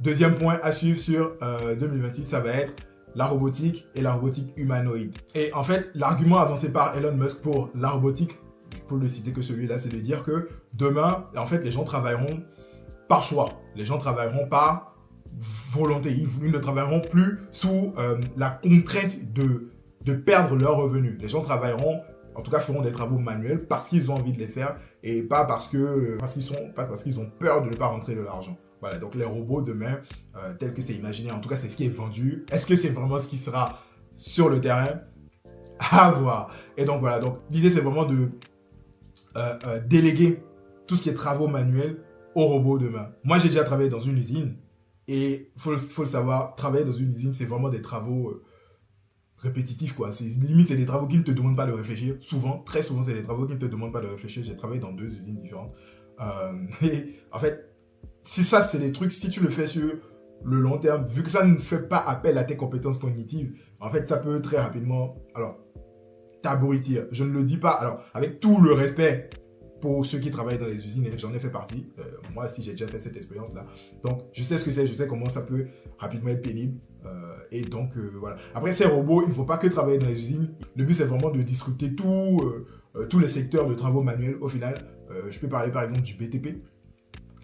Deuxième point à suivre sur 2026, ça va être la robotique et la robotique humanoïde. Et en fait, l'argument avancé par Elon Musk pour la robotique, pour ne citer que celui-là, c'est de dire que demain, en fait, les gens travailleront par choix. Les gens travailleront par volonté. Ils ne travailleront plus sous la contrainte de perdre leurs revenus. Les gens travailleront, en tout cas feront des travaux manuels parce qu'ils ont envie de les faire et pas parce qu'ils ont peur de ne pas rentrer de l'argent. Voilà, donc les robots demain, tel que c'est imaginé, en tout cas c'est ce qui est vendu. Est-ce que c'est vraiment ce qui sera sur le terrain? À voir. Et donc voilà, donc l'idée c'est vraiment de déléguer tout ce qui est travaux manuels aux robots demain. Moi j'ai déjà travaillé dans une usine et faut le savoir, travailler dans une usine c'est vraiment des travaux répétitifs quoi. Limite c'est des travaux qui ne te demandent pas de réfléchir. Souvent, très souvent c'est des travaux qui ne te demandent pas de réfléchir. J'ai travaillé dans 2 usines différentes. Et en fait, si ça c'est des trucs, si tu le fais sur le long terme, vu que ça ne fait pas appel à tes compétences cognitives, en fait ça peut très rapidement, alors, t'abrutir. Je ne le dis pas, alors, avec tout le respect pour ceux qui travaillent dans les usines, et j'en ai fait partie. Moi aussi, j'ai déjà fait cette expérience-là. Donc, je sais ce que c'est, je sais comment ça peut rapidement être pénible. Et donc, voilà. Après, ces robots, il ne faut pas que travailler dans les usines. Le but, c'est vraiment de discuter tous les secteurs de travaux manuels. Au final, je peux parler par exemple du BTP.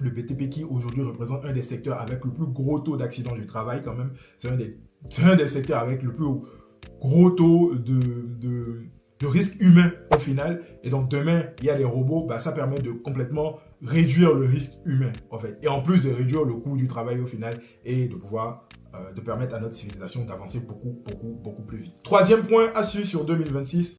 Le BTP qui aujourd'hui représente un des secteurs avec le plus gros taux d'accident du travail quand même. C'est un des secteurs avec le plus gros taux de risque humain au final. Et donc demain, il y a les robots, bah, ça permet de complètement réduire le risque humain en fait. Et en plus de réduire le coût du travail au final et de pouvoir de permettre à notre civilisation d'avancer beaucoup plus vite. Troisième point à suivre sur 2026,